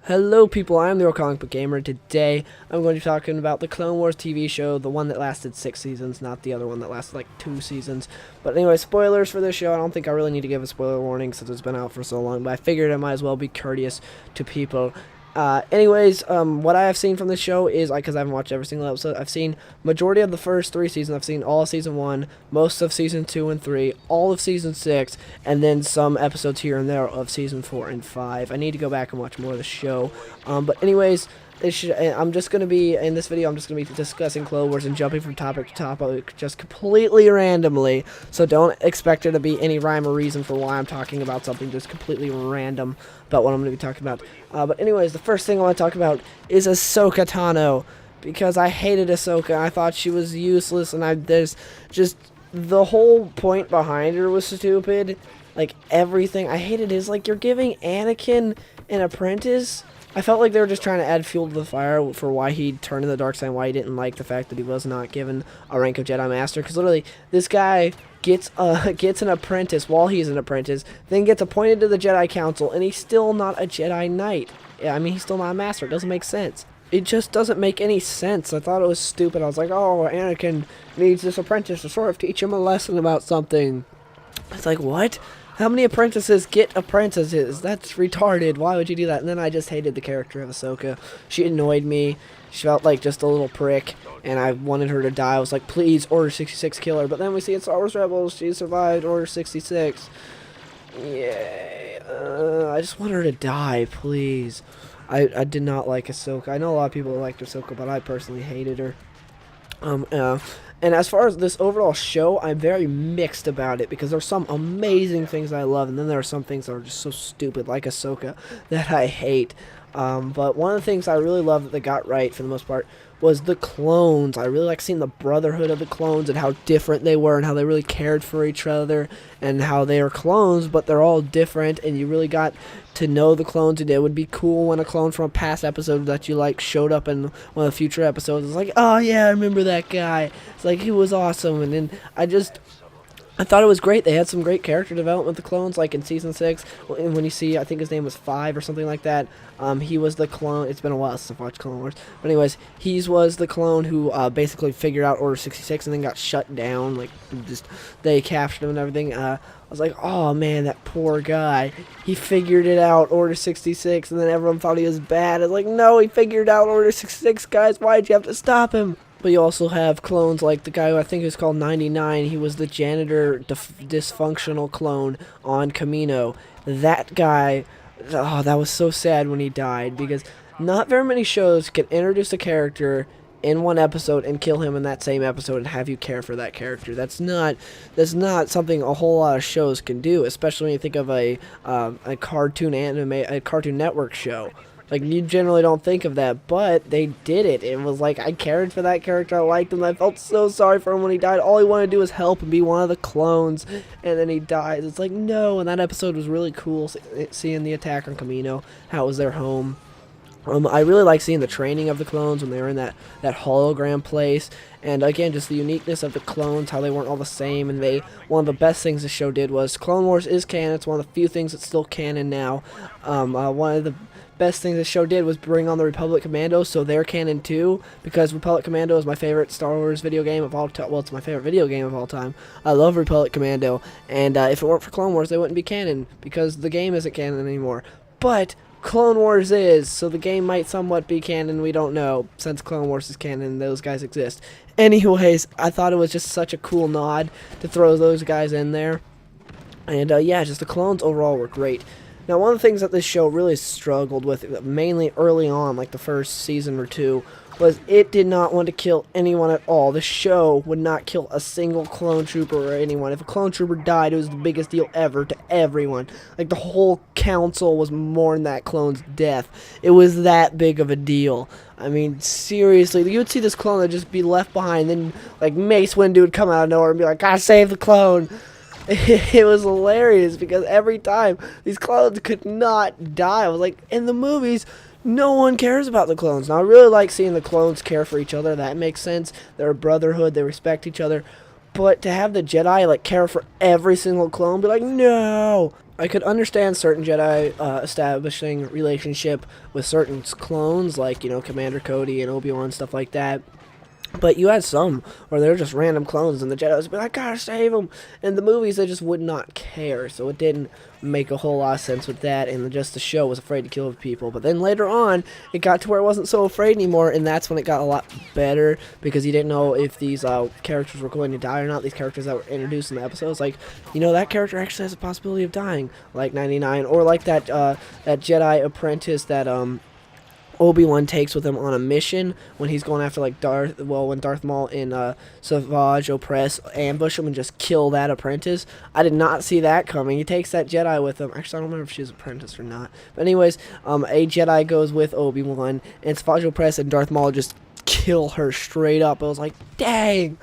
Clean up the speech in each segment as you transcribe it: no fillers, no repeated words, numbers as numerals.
Hello people, I am the Real Comic Book Gamer. Today I'm going to be talking about the Clone Wars TV show, the one that lasted 6 seasons, not the other one that lasted like 2 seasons. But anyway, spoilers for this show. I don't think I really need to give a spoiler warning since it's been out for so long, but I figured I might as well be courteous to people. What I have seen from this show is, because I haven't watched every single episode, I've seen majority of the first 3 seasons. I've seen all of season 1, most of season 2 and 3, all of season 6, and then some episodes here and there of season 4 and 5. I need to go back and watch more of the show. I'm just going to be, in this video, I'm just going to be discussing Clone Wars and jumping from topic to topic just completely randomly. So don't expect there to be any rhyme or reason for why I'm talking about something, just completely random about what I'm going to be talking about. But anyways, the first thing I want to talk about is Ahsoka Tano, because I hated Ahsoka. I thought she was useless, and there's just the whole point behind her was stupid. Like, everything. I hated his, like, you're giving Anakin an apprentice. I felt like they were just trying to add fuel to the fire for why he turned to the dark side, and why he didn't like the fact that he was not given a rank of Jedi Master. Because literally, this guy gets an apprentice while he's an apprentice, then gets appointed to the Jedi Council, and he's still not a Jedi Knight. Yeah, I mean, he's still not a Master. It doesn't make sense. It just doesn't make any sense. I thought it was stupid. I was like, oh, Anakin needs this apprentice to sort of teach him a lesson about something. It's like, what? How many apprentices get apprentices? That's retarded. Why would you do that? And then I just hated the character of Ahsoka. She annoyed me. She felt like just a little prick, and I wanted her to die. I was like, please, Order 66, kill her. But then we see in Star Wars Rebels, she survived Order 66. Yay. I just want her to die, please. I did not like Ahsoka. I know a lot of people liked Ahsoka, but I personally hated her. And as far as this overall show, I'm very mixed about it, because there's some amazing things I love, and then there are some things that are just so stupid, like Ahsoka, that I hate. But one of the things I really love that they got right, for the most part, was the clones. I really like seeing the brotherhood of the clones and how different they were, and how they really cared for each other, and how they are clones, but they're all different, and you really got to know the clones. And it would be cool when a clone from a past episode that you like showed up in one of the future episodes. It's like, oh yeah, I remember that guy. It's like, he was awesome. And then I thought it was great. They had some great character development with the clones, like in Season 6, when you see, I think his name was 5 or something like that. He was the clone. It's been a while since I've watched Clone Wars. But anyways, he was the clone who basically figured out Order 66 and then got shut down. Like, they captured him and everything. I was like, oh man, that poor guy. He figured it out, Order 66, and then everyone thought he was bad. I was like, no, he figured out Order 66, guys. Why'd you have to stop him? But you also have clones like the guy who I think is called 99. He was the janitor dysfunctional clone on Kamino. That guy, oh, that was so sad when he died, because not very many shows can introduce a character in one episode and kill him in that same episode and have you care for that character. That's not something a whole lot of shows can do, especially when you think of a cartoon network show. Like, you generally don't think of that, but they did it. It was like, I cared for that character, I liked him, I felt so sorry for him when he died. All he wanted to do was help and be one of the clones, and then he dies. It's like, no. And that episode was really cool, seeing the attack on Kamino, how it was their home. I really like seeing the training of the clones when they were in that hologram place, and again, just the uniqueness of the clones, how they weren't all the same. And one of the best things the show did was, Clone Wars is canon. It's one of the few things that's still canon now. One of the best things the show did was bring on the Republic Commandos, so they're canon too, because Republic Commando is my favorite Star Wars video game of all time. Well, it's my favorite video game of all time. I love Republic Commando, and if it weren't for Clone Wars, they wouldn't be canon, because the game isn't canon anymore. But Clone Wars is, so the game might somewhat be canon, we don't know, since Clone Wars is canon and those guys exist. Anyways, I thought it was just such a cool nod to throw those guys in there. And yeah, just the clones overall were great. Now, one of the things that this show really struggled with, mainly early on, like the first season or 2, was it did not want to kill anyone at all. The show would not kill a single clone trooper or anyone. If a clone trooper died, it was the biggest deal ever to everyone. Like, the whole council was mourning that clone's death. It was that big of a deal. I mean, seriously, you would see this clone that just be left behind, then, like, Mace Windu would come out of nowhere and be like, gotta save the clone. It was hilarious, because every time these clones could not die. I was like, in the movies, no one cares about the clones. Now, I really like seeing the clones care for each other. That makes sense. They're a brotherhood. They respect each other. But to have the Jedi like care for every single clone, be like, no. I could understand certain Jedi establishing relationship with certain clones, like Commander Cody and Obi-Wan, stuff like that. But you had some where they were just random clones, and the Jedi would be like, I gotta save them. In the movies, they just would not care, so it didn't make a whole lot of sense with that, and just the show was afraid to kill people. But then later on, it got to where it wasn't so afraid anymore, and that's when it got a lot better, because you didn't know if these characters were going to die or not, these characters that were introduced in the episodes. Like, that character actually has a possibility of dying, like 99, or like that Jedi apprentice that, Obi-Wan takes with him on a mission when he's going after when Darth Maul and Savage Opress ambush him and just kill that apprentice. I did not see that coming. He takes that Jedi with him. Actually, I don't remember if she's an apprentice or not. But anyways, a Jedi goes with Obi-Wan, and Savage Opress and Darth Maul just kill her straight up. I was like, dang,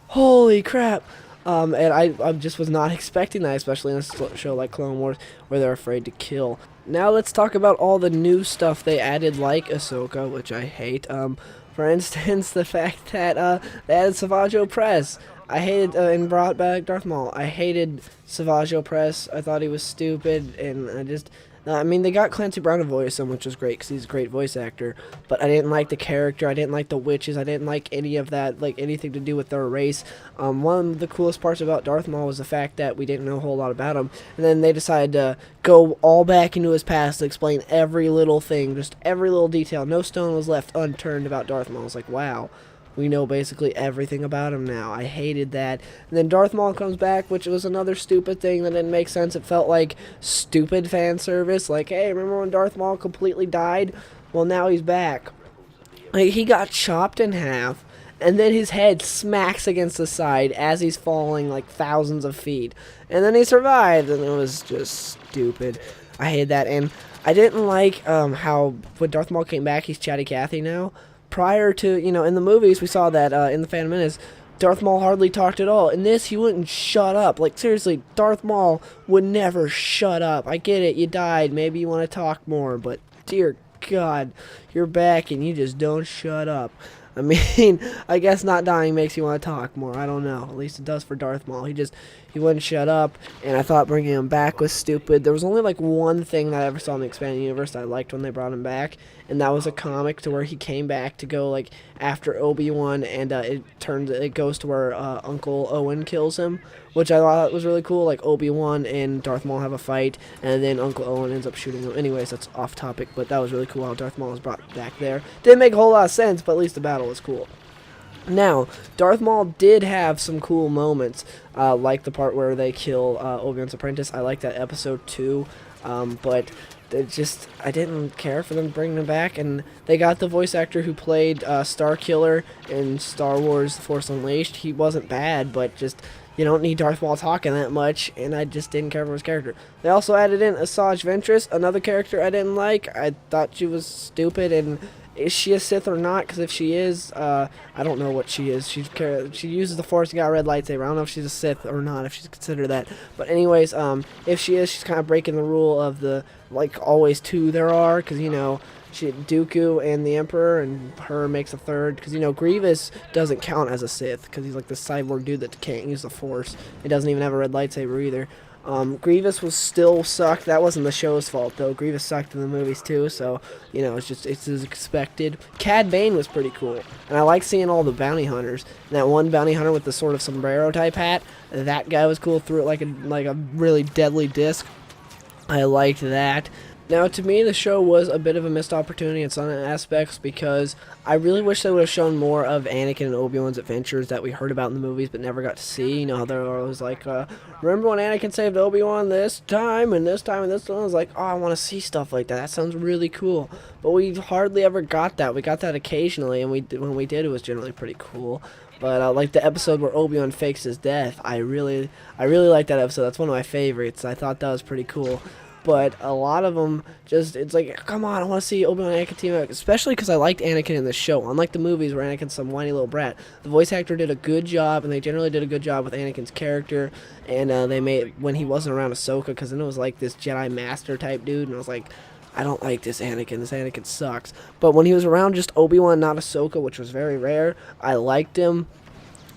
holy crap. And I just was not expecting that, especially in a show like Clone Wars, where they're afraid to kill. Now let's talk about all the new stuff they added, like Ahsoka, which I hate. For instance, the fact that they added Savage Opress. I hated and brought back Darth Maul. I hated Savage Opress. I thought he was stupid, and they got Clancy Brown to voice him, which was great because he's a great voice actor. But I didn't like the character. I didn't like the witches. I didn't like any of that, like anything to do with their race. One of the coolest parts about Darth Maul was the fact that we didn't know a whole lot about him. And then they decided to go all back into his past to explain every little thing, just every little detail. No stone was left unturned about Darth Maul. I was like, wow. We know basically everything about him now. I hated that. And then Darth Maul comes back, which was another stupid thing that didn't make sense. It felt like stupid fan service. Like, hey, remember when Darth Maul completely died? Well, now he's back. Like, he got chopped in half, and then his head smacks against the side as he's falling like thousands of feet. And then he survived, and it was just stupid. I hated that. And I didn't like how when Darth Maul came back, he's Chatty Cathy now. Prior to, in the movies, we saw that in The Phantom Menace, Darth Maul hardly talked at all. In this, he wouldn't shut up. Like, seriously, Darth Maul would never shut up. I get it, you died. Maybe you want to talk more, but dear God, you're back and you just don't shut up. I mean, I guess not dying makes you want to talk more. I don't know. At least it does for Darth Maul. He wouldn't shut up, and I thought bringing him back was stupid. There was only like one thing that I ever saw in the expanded universe that I liked when they brought him back, and that was a comic to where he came back to go like after Obi-Wan, and it goes to where Uncle Owen kills him, which I thought was really cool. Like Obi-Wan and Darth Maul have a fight, and then Uncle Owen ends up shooting him. Anyways, that's off topic, but that was really cool how Darth Maul was brought back there. Didn't make a whole lot of sense, but at least the battle was cool. Now, Darth Maul did have some cool moments, like the part where they kill Obi-Wan's apprentice. I like that episode 2, but I didn't care for them bringing him back, and they got the voice actor who played Starkiller in Star Wars The Force Unleashed. He wasn't bad, but just, you don't need Darth Maul talking that much, and I just didn't care for his character. They also added in Asajj Ventress, another character I didn't like. I thought she was stupid, and is she a Sith or not? Because if she is, I don't know what she is. She uses the Force and got a red lightsaber. I don't know if she's a Sith or not, if she's considered that. But anyways, if she is, she's kind of breaking the rule of the, like, always two there are. Because, Dooku and the Emperor, and her makes a third. Because, Grievous doesn't count as a Sith. Because he's like this cyborg dude that can't use the Force. He doesn't even have a red lightsaber either. Grievous was still sucked. That wasn't the show's fault, though. Grievous sucked in the movies, too, so, it's as expected. Cad Bane was pretty cool, and I like seeing all the bounty hunters. And that one bounty hunter with the sort of sombrero-type hat, that guy was cool, threw it like a really deadly disc. I liked that. Now, to me, the show was a bit of a missed opportunity in some aspects because I really wish they would have shown more of Anakin and Obi-Wan's adventures that we heard about in the movies but never got to see. How they're always like, remember when Anakin saved Obi-Wan this time and this time and this time? I was like, oh, I want to see stuff like that. That sounds really cool. But we hardly ever got that. We got that occasionally, and when we did, it was generally pretty cool. But like the episode where Obi-Wan fakes his death, I really like that episode. That's one of my favorites. I thought that was pretty cool. But a lot of them it's like, come on, I want to see Obi-Wan and Anakin team up. Especially because I liked Anakin in the show. Unlike the movies where Anakin's some whiny little brat. The voice actor did a good job, and they generally did a good job with Anakin's character. And they made, when he wasn't around Ahsoka, because then it was like this Jedi Master type dude, and I was like, I don't like this Anakin. This Anakin sucks. But when he was around just Obi-Wan, not Ahsoka, which was very rare, I liked him.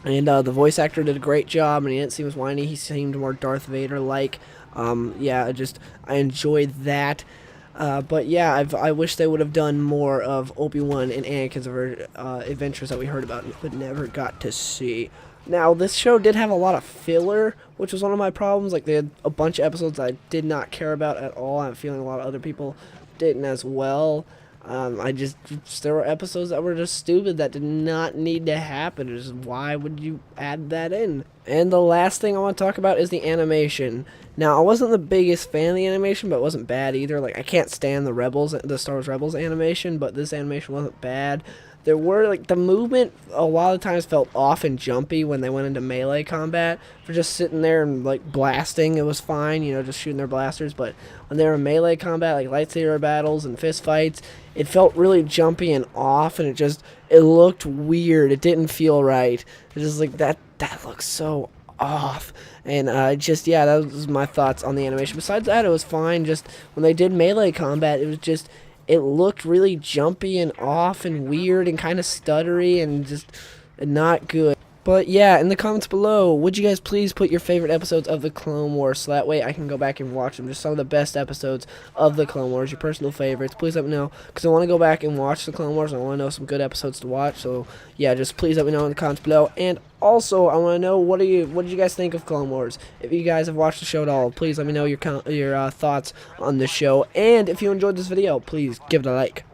And the voice actor did a great job, and he didn't seem as whiny. He seemed more Darth Vader-like. Yeah, I enjoyed that. But yeah, I wish they would have done more of Obi-Wan and Anakin's adventures that we heard about but never got to see. Now, this show did have a lot of filler, which was one of my problems. Like, they had a bunch of episodes I did not care about at all. I'm feeling a lot of other people didn't as well. There were episodes that were just stupid that did not need to happen. Just why would you add that in? And the last thing I want to talk about is the animation. Now, I wasn't the biggest fan of the animation, but it wasn't bad either. Like, I can't stand the Star Wars Rebels animation, but this animation wasn't bad. There were, like, the movement a lot of times felt off and jumpy when they went into melee combat. For just sitting there and, like, blasting, it was fine, you know, just shooting their blasters. But when they were in melee combat, like lightsaber battles and fist fights, it felt really jumpy and off, and it looked weird. It didn't feel right. It was just like, that looks so off. And yeah, that was my thoughts on the animation. Besides that, it was fine. Just when they did melee combat, it looked really jumpy and off and weird and kind of stuttery and just not good. But yeah, in the comments below, would you guys please put your favorite episodes of the Clone Wars so that way I can go back and watch them. Just some of the best episodes of the Clone Wars, your personal favorites. Please let me know, because I want to go back and watch the Clone Wars, and I want to know some good episodes to watch. So yeah, just please let me know in the comments below. And also, I want to know what did you guys think of Clone Wars? If you guys have watched the show at all, please let me know your thoughts on the show. And if you enjoyed this video, please give it a like.